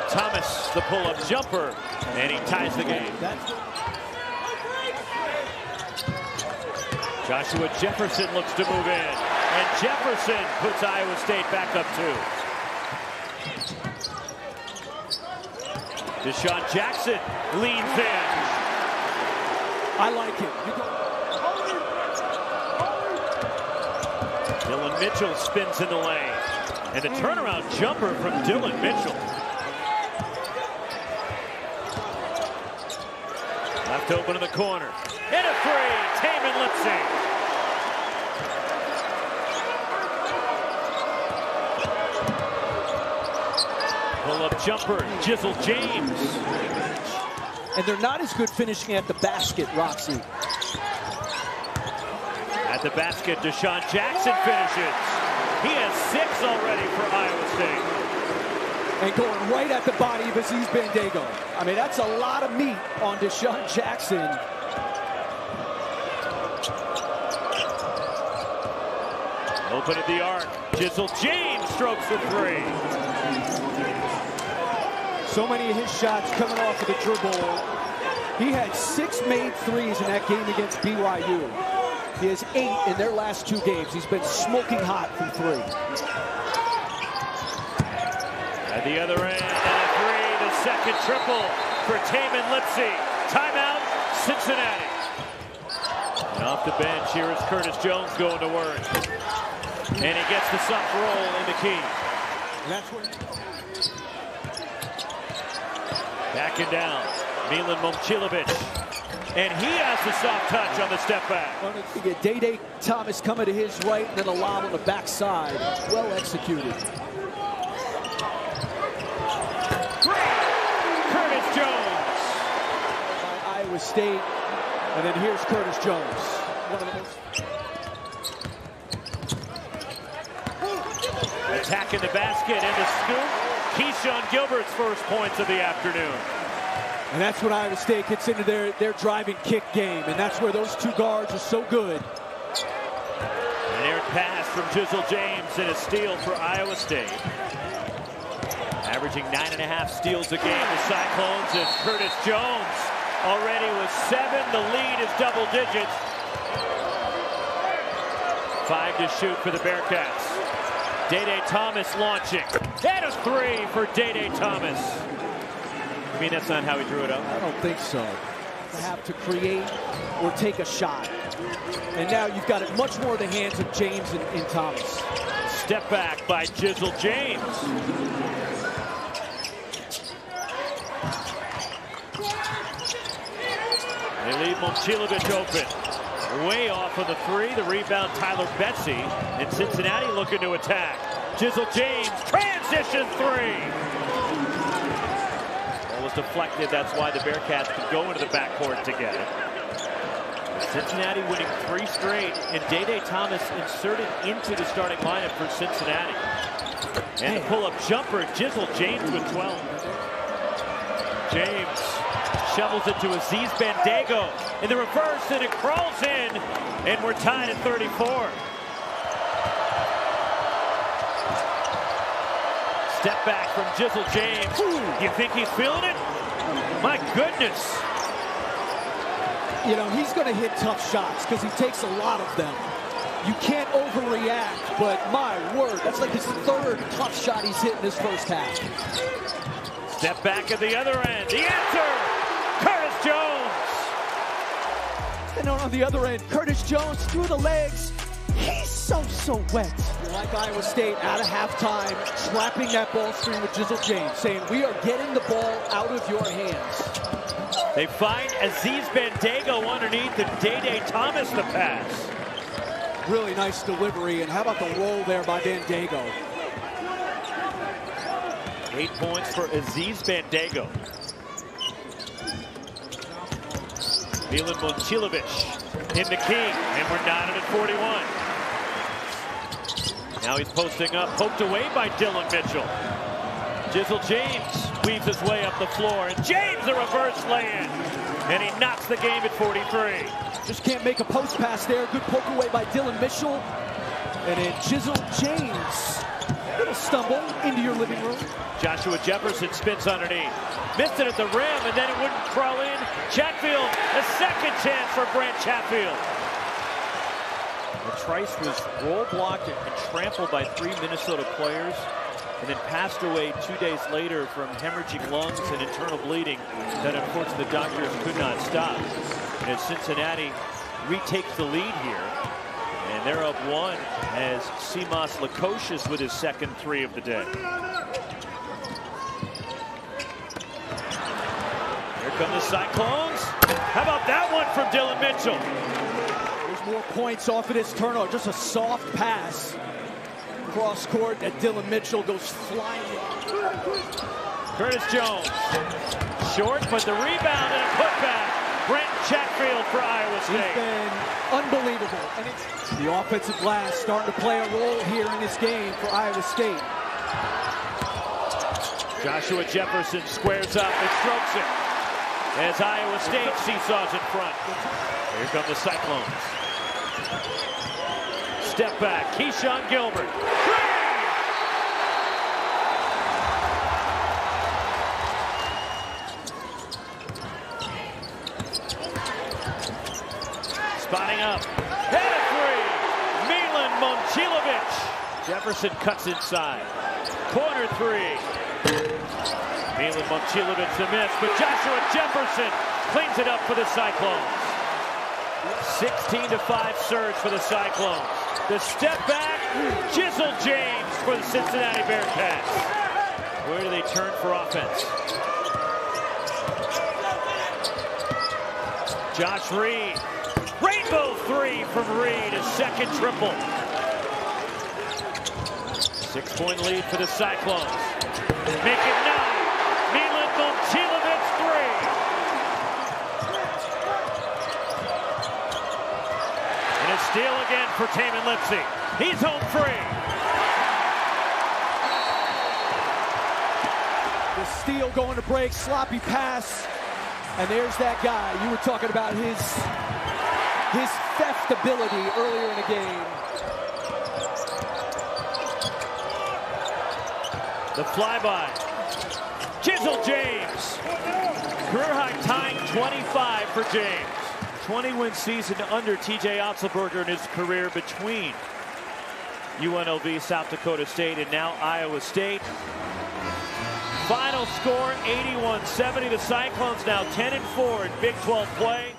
Thomas, the pull-up jumper, and he ties the game. Joshua Jefferson looks to move in, and Jefferson puts Iowa State back up 2. Deshaun Jackson leans in. I like it. Dylan Mitchell spins in the lane. And the turnaround jumper from Dylan Mitchell. Left open in the corner. And a three. Taman Lipsey. Pull-up jumper. Jizzle James. And they're not as good finishing at the basket, Roxy. At the basket, Deshaun Jackson finishes. He has 6 already for Iowa State. And going right at the body of Aziz Bandaogo. I mean, that's a lot of meat on Deshaun Jackson. Open at the arc. Jizzle James strokes the 3. So many of his shots coming off of the dribble. He had 6 made threes in that game against BYU. He has 8 in their last 2 games. He's been smoking hot from 3. At the other end, and a 3, the second triple for Taman Lipsey. Timeout, Cincinnati. And off the bench, here is Curtis Jones going to work. And he gets the soft roll in the key. That's where... Backing down, Milan Momcilovic. And he has the soft touch on the step back. You get Day Thomas coming to his right, and then a lob on the backside. Well executed. Curtis Jones. By Iowa State. And then here's Curtis Jones. One of the most... Attacking the basket and the scoop. Keyshawn Gilbert's first points of the afternoon. And that's when Iowa State gets into their driving kick game. And that's where those 2 guards are so good. An aired pass from Jizzle James and a steal for Iowa State. Averaging 9.5 steals a game. The Cyclones is Curtis Jones. Already with 7. The lead is double digits. 5 to shoot for the Bearcats. Day Thomas launching. And a 3 for Day Thomas. I mean, that's not how he drew it up. I don't think so. You have to create or take a shot. And now you've got it much more in the hands of James and Thomas. Step back by Jizzle James. They leave Momcilovic open. Way off of the 3. The rebound, Tyler Betsy. And Cincinnati looking to attack. Jizzle James, transition 3. Was deflected. That's why the Bearcats could go into the backcourt together. Cincinnati winning 3 straight, and Day Thomas inserted into the starting lineup for Cincinnati. And the pull-up jumper, Jizzle James with 12. James shovels it to Aziz Bandaogo in the reverse, and it crawls in, and we're tied at 34. Step back from Jizzle James. You think he's feeling it? My goodness. You know, he's going to hit tough shots because he takes a lot of them. You can't overreact, but my word, that's like his 3rd tough shot he's hit in his first half. Step back at the other end. The answer, Curtis Jones. And on the other end, Curtis Jones through the legs. He's so wet. You're like Iowa State out of halftime, slapping that ball screen with Jizzle James, saying, we are getting the ball out of your hands. They find Aziz Bandaogo underneath, and Day Thomas the pass. Really nice delivery, and how about the roll there by Bandaogo? 8 points for Aziz Bandaogo. Milan Momcilovic in the key, and we're knotted at 41. Now he's posting up, poked away by Dylan Mitchell. Jizzle James weaves his way up the floor, and James a reverse lay-in, and he knocks the game at 43. Just can't make a post pass there. Good poke away by Dylan Mitchell. And then Jizzle James Little stumble into your living room. Joshua Jefferson spins underneath. Missed it at the rim, and then it wouldn't crawl in. Chatfield, a second chance for Brant Chatfield. Trice was roll blocked and trampled by 3 Minnesota players, and then passed away 2 days later from hemorrhaging lungs and internal bleeding that unfortunately the doctors could not stop. And as Cincinnati retakes the lead here, and they're up 1 as Simas Lukosius with his second 3 of the day. Here come the Cyclones. How about that one from Dylan Mitchell? More points off of this turnover. Just a soft pass cross court that Dylan Mitchell goes flying in. Curtis Jones. Short, but the rebound and a putback. Brant Chatfield for Iowa State. He's been unbelievable. And it's the offensive glass starting to play a role here in this game for Iowa State. Joshua Jefferson squares up and strokes it as Iowa State seesaws in front. Here come the Cyclones. Step back, Keyshawn Gilbert. Spotting up, and a 3. Milan Momcilovic. Jefferson cuts inside. Corner 3. Milan Momcilovic the miss, but Joshua Jefferson cleans it up for the Cyclones. 16-5 surge for the Cyclones. The step back, Jizzle James for the Cincinnati Bearcats. Where do they turn for offense? Josh Reed. Rainbow 3 from Reed, his second triple. 6-point lead for the Cyclones. Make it 9. Milan Momcilovic 3. Steal again for Tamin Lipsey. He's home free. The steal going to break, sloppy pass. And there's that guy. You were talking about his theft ability earlier in the game. The flyby. Jizzle James. Career high tying 25 for James. 20-win season under TJ Otzelberger in his career between UNLV, South Dakota State, and now Iowa State. Final score 81-70. The Cyclones now 10-4 in Big 12 play.